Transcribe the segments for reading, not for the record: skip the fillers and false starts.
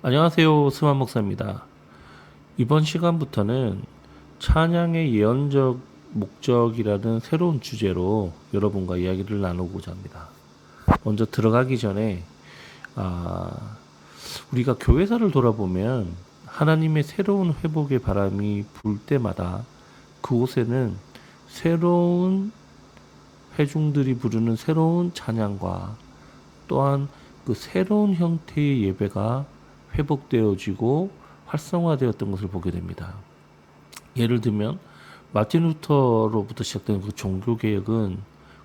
안녕하세요. 스만 목사입니다. 이번 시간부터는 찬양의 예언적 목적이라는 새로운 주제로 여러분과 이야기를 나누고자 합니다. 먼저 들어가기 전에 우리가 교회사를 돌아보면 하나님의 새로운 회복의 바람이 불 때마다 그곳에는 새로운 회중들이 부르는 새로운 찬양과 또한 그 새로운 형태의 예배가 회복되어지고 활성화되었던 것을 보게 됩니다. 예를 들면 마틴 루터로부터 시작된 그 종교개혁은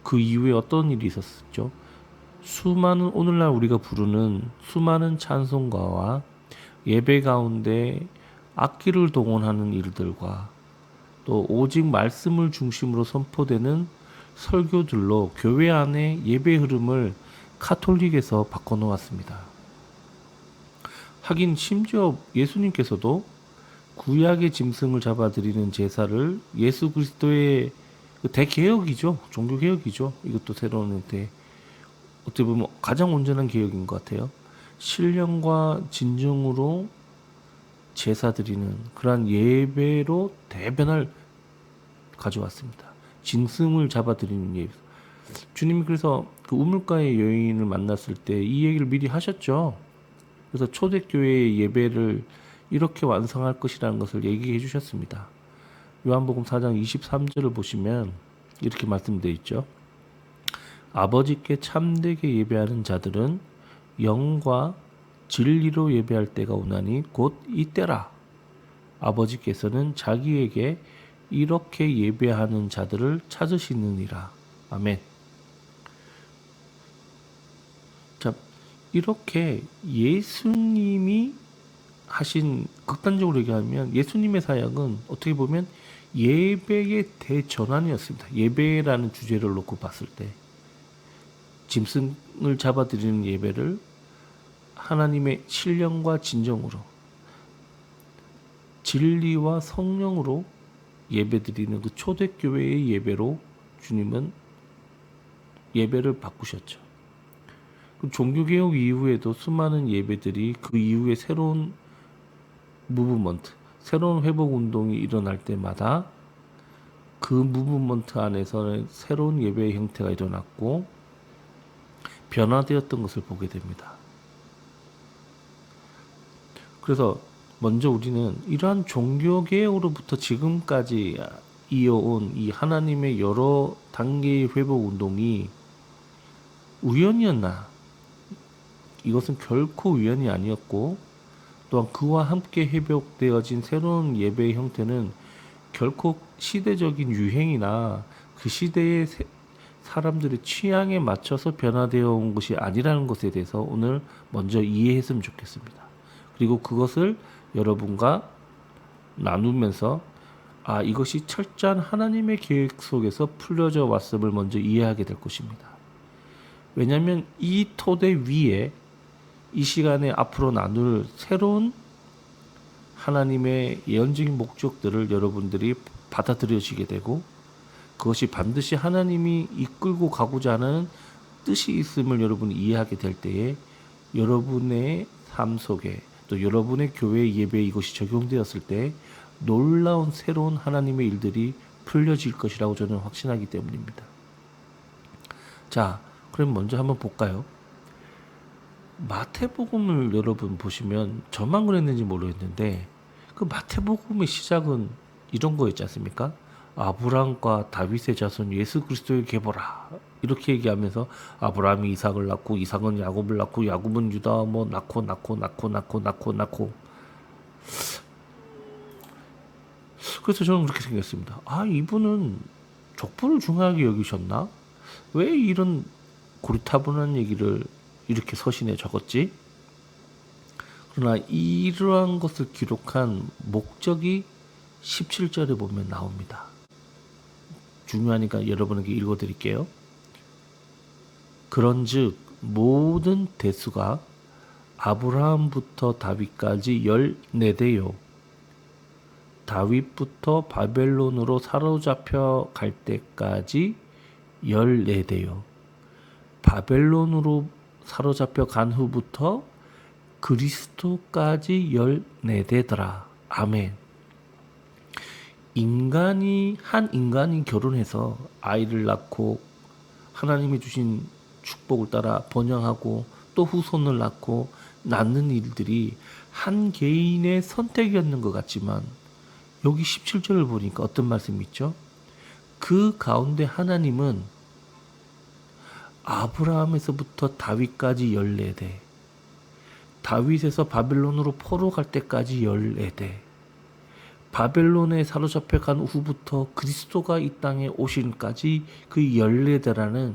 그 이후에 어떤 일이 있었죠? 수많은 오늘날 우리가 부르는 수많은 찬송가와 예배 가운데 악기를 동원하는 일들과 또 오직 말씀을 중심으로 선포되는 설교들로 교회 안의 예배 흐름을 카톨릭에서 바꿔놓았습니다. 하긴 심지어 예수님께서도 구약의 짐승을 잡아드리는 제사를 예수 그리스도의 대개혁이죠. 종교개혁이죠. 이것도 새로운 형태. 어떻게 보면 가장 온전한 개혁인 것 같아요. 신령과 진정으로 제사 드리는 그러한 예배로 대변을 가져왔습니다. 짐승을 잡아드리는 예배. 주님이 그래서 그 우물가의 여인을 만났을 때 이 얘기를 미리 하셨죠. 그래서 초대교회의 예배를 이렇게 완성할 것이라는 것을 얘기해 주셨습니다. 요한복음 4장 23절을 보시면 이렇게 말씀되어 있죠. 아버지께 참되게 예배하는 자들은 영과 진리로 예배할 때가 오나니 곧 이때라. 아버지께서는 자기에게 이렇게 예배하는 자들을 찾으시느니라. 아멘. 자, 이렇게 예수님이 하신, 극단적으로 얘기하면 예수님의 사역은 어떻게 보면 예배의 대전환이었습니다. 예배라는 주제를 놓고 봤을 때 짐승을 잡아드리는 예배를 하나님의 신령과 진정으로 진리와 성령으로 예배드리는 그 초대교회의 예배로 주님은 예배를 바꾸셨죠. 종교개혁 이후에도 수많은 예배들이 그 이후에 새로운 무브먼트, 새로운 회복운동이 일어날 때마다 그 무브먼트 안에서는 새로운 예배의 형태가 일어났고 변화되었던 것을 보게 됩니다. 그래서 먼저 우리는 이러한 종교개혁으로부터 지금까지 이어온 이 하나님의 여러 단계의 회복운동이 우연이었나? 이것은 결코 우연이 아니었고 또한 그와 함께 회복되어진 새로운 예배의 형태는 결코 시대적인 유행이나 그 시대의 사람들의 취향에 맞춰서 변화되어 온 것이 아니라는 것에 대해서 오늘 먼저 이해했으면 좋겠습니다. 그리고 그것을 여러분과 나누면서 이것이 철저한 하나님의 계획 속에서 풀려져 왔음을 먼저 이해하게 될 것입니다. 왜냐하면 이 토대 위에 이 시간에 앞으로 나눌 새로운 하나님의 예언적인 목적들을 여러분들이 받아들여지게 되고 그것이 반드시 하나님이 이끌고 가고자 하는 뜻이 있음을 여러분이 이해하게 될 때에 여러분의 삶 속에 또 여러분의 교회 예배에 이것이 적용되었을 때 놀라운 새로운 하나님의 일들이 풀려질 것이라고 저는 확신하기 때문입니다. 자, 그럼 먼저 한번 볼까요? 마태복음을 여러분 보시면 저만 그랬는지 모르겠는데 그 마태복음의 시작은 이런 거였지 않습니까? 아브라함과 다윗의 자손 예수 그리스도에게 보라 이렇게 얘기하면서 아브라함이 이삭을 낳고 이삭은 야곱을 낳고 야곱은 유다 뭐 낳고 그래서 저는 그렇게 생겼습니다. 이분은 족보를 중요하게 여기셨나? 왜 이런 고리타분한 얘기를 이렇게 서신에 적었지? 그러나 이러한 것을 기록한 목적이 17절에 보면 나옵니다. 중요하니까 여러분에게 읽어드릴게요. 그런즉 모든 대수가 아브라함부터 다윗까지 14대요. 다윗부터 바벨론으로 사로잡혀 갈 때까지 14대요. 바벨론으로 사로잡혀 간 후부터 그리스도까지 14대더라. 아멘. 한 인간이 결혼해서 아이를 낳고 하나님이 주신 축복을 따라 번영하고 또 후손을 낳고 낳는 일들이 한 개인의 선택이었는 것 같지만 여기 17절을 보니까 어떤 말씀이 있죠? 그 가운데 하나님은 아브라함에서부터 다윗까지 14대, 다윗에서 바벨론으로 포로 갈 때까지 14대, 바벨론에 사로잡혀 간 후부터 그리스도가 이 땅에 오신까지 그 14대라는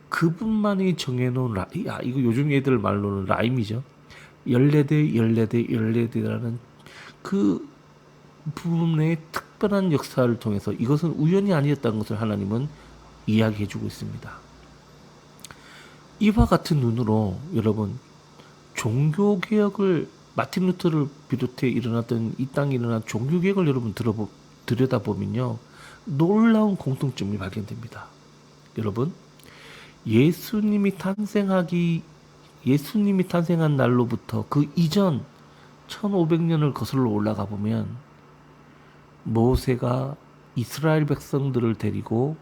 그분만이 정해놓은 이거 요즘 애들 말로는 라임이죠. 14대, 14대, 14대라는 그 부분의 특별한 역사를 통해서 이것은 우연이 아니었다는 것을 하나님은 이야기해주고 있습니다. 이와 같은 눈으로 여러분 종교개혁을 마틴 루터를 비롯해 일어났던 이 땅에 일어난 종교개혁을 여러분 들여다보면요 놀라운 공통점이 발견됩니다. 여러분 예수님이 탄생한 날로부터 그 이전 1500년을 거슬러 올라가 보면 모세가 이스라엘 백성들을 데리고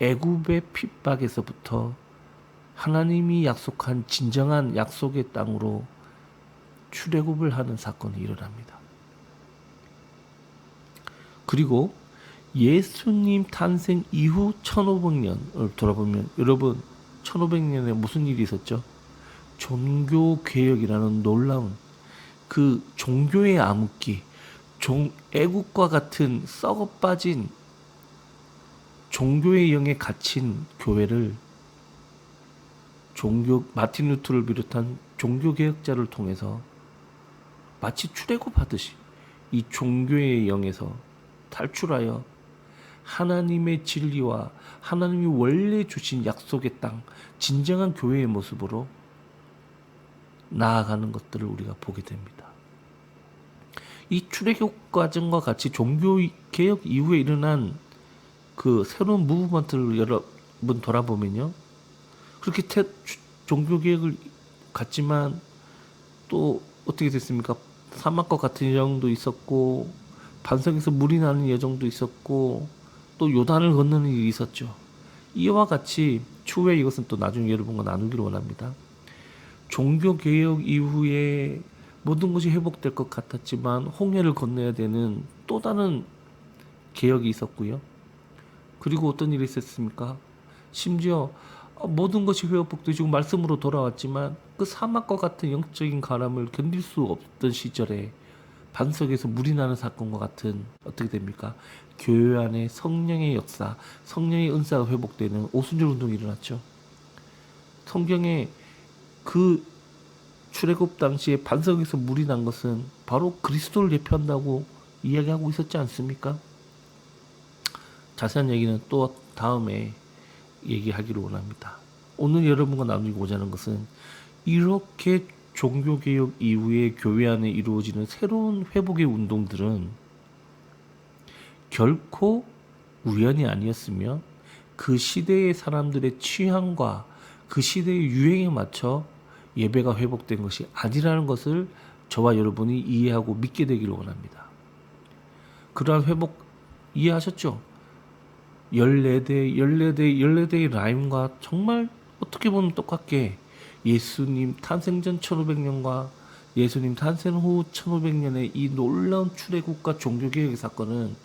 애굽의 핍박에서부터 하나님이 약속한 진정한 약속의 땅으로 출애굽을 하는 사건이 일어납니다. 그리고 예수님 탄생 이후 1500년을 돌아보면 여러분 1500년에 무슨 일이 있었죠? 종교개혁이라는 놀라운 그 종교의 암흑기, 애국과 같은 썩어빠진 종교의 영에 갇힌 교회를 마틴 루터를 비롯한 종교개혁자를 통해서 마치 출애굽하듯이 이 종교의 영에서 탈출하여 하나님의 진리와 하나님이 원래 주신 약속의 땅, 진정한 교회의 모습으로 나아가는 것들을 우리가 보게 됩니다. 이 출애굽 과정과 같이 종교개혁 이후에 일어난 그 새로운 무브먼트를 여러분 돌아보면요. 그렇게 종교개혁을 갔지만 또 어떻게 됐습니까? 사막과 같은 여정도 있었고 반석에서 물이 나는 여정도 있었고 또 요단을 건너는 일이 있었죠. 이와 같이 추후에 이것은 또 나중에 여러분과 나누기를 원합니다. 종교개혁 이후에 모든 것이 회복될 것 같았지만 홍해를 건너야 되는 또 다른 개혁이 있었고요. 그리고 어떤 일이 있었습니까? 심지어 모든 것이 회복되고 말씀으로 돌아왔지만 그 사막과 같은 영적인 가람을 견딜 수 없던 시절에 반석에서 물이 나는 사건과 같은 어떻게 됩니까? 교회 안에 성령의 역사, 성령의 은사가 회복되는 오순절 운동이 일어났죠. 성경에 그 출애굽 당시에 반석에서 물이 난 것은 바로 그리스도를 예표한다고 이야기하고 있었지 않습니까? 자세한 얘기는 또 다음에 얘기하기를 원합니다. 오늘 여러분과 나누고자 하는 것은 이렇게 종교개혁 이후에 교회 안에 이루어지는 새로운 회복의 운동들은 결코 우연이 아니었으며 그 시대의 사람들의 취향과 그 시대의 유행에 맞춰 예배가 회복된 것이 아니라는 것을 저와 여러분이 이해하고 믿게 되기를 원합니다. 그러한 회복 이해하셨죠? 14대의 라임과 정말 어떻게 보면 똑같게 예수님 탄생 전 1500년과 예수님 탄생 후 1500년의 이 놀라운 출애굽과 종교개혁의 사건은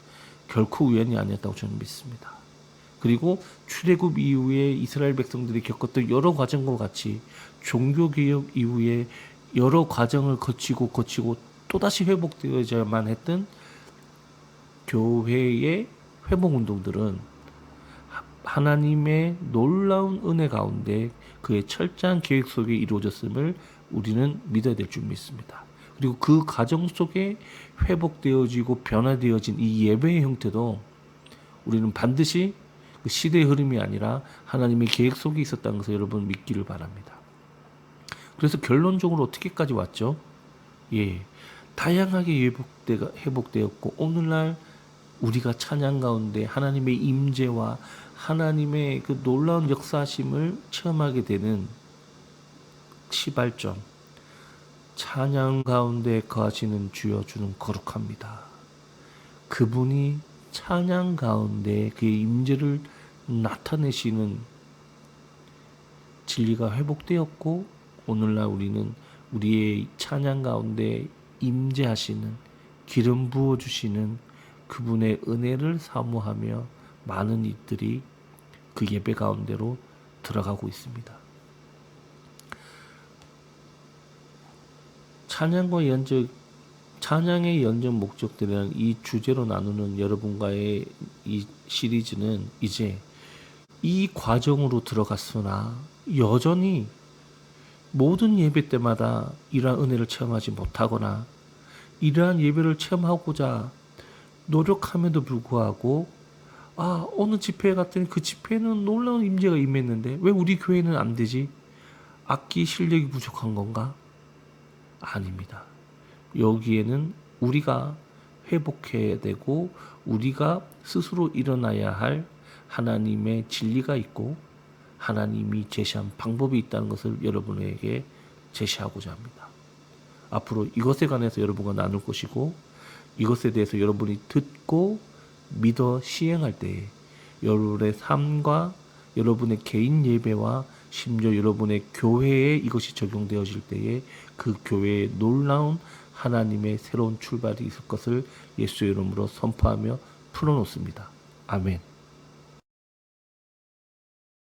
결코 우연이 아니었다고 저는 믿습니다. 그리고 출애굽 이후에 이스라엘 백성들이 겪었던 여러 과정과 같이 종교개혁 이후에 여러 과정을 거치고 또다시 회복되어야만 했던 교회의 회복운동들은 하나님의 놀라운 은혜 가운데 그의 철저한 계획 속에 이루어졌음을 우리는 믿어야 될 줄 믿습니다. 그리고 그 과정 속에 회복되어지고 변화되어진 이 예배의 형태도 우리는 반드시 그 시대의 흐름이 아니라 하나님의 계획 속에 있었다는 것을 여러분 믿기를 바랍니다. 그래서 결론적으로 어떻게까지 왔죠? 다양하게 회복되었고 오늘날 우리가 찬양 가운데 하나님의 임재와 하나님의 그 놀라운 역사심을 체험하게 되는 시발점, 찬양 가운데 거하시는 주여, 주는 거룩합니다. 그분이 찬양 가운데 그의 임재를 나타내시는 진리가 회복되었고, 오늘날 우리는 우리의 찬양 가운데 임재하시는, 기름 부어주시는 그분의 은혜를 사모하며 많은 이들이 그 예배 가운데로 들어가고 있습니다. 찬양의 연적 목적들이라는 이 주제로 나누는 여러분과의 이 시리즈는 이제 이 과정으로 들어갔으나 여전히 모든 예배 때마다 이러한 은혜를 체험하지 못하거나 이러한 예배를 체험하고자 노력함에도 불구하고 어느 집회에 갔더니 그 집회는 놀라운 임재가 임했는데 왜 우리 교회는 안 되지? 악기 실력이 부족한 건가? 아닙니다. 여기에는 우리가 회복해야 되고 우리가 스스로 일어나야 할 하나님의 진리가 있고 하나님이 제시한 방법이 있다는 것을 여러분에게 제시하고자 합니다. 앞으로 이것에 관해서 여러분과 나눌 것이고, 이것에 대해서 여러분이 듣고 믿어 시행할 때에 여러분의 삶과 여러분의 개인 예배와 심지어 여러분의 교회에 이것이 적용되어질 때에 그 교회에 놀라운 하나님의 새로운 출발이 있을 것을 예수의 이름으로 선포하며 풀어놓습니다. 아멘.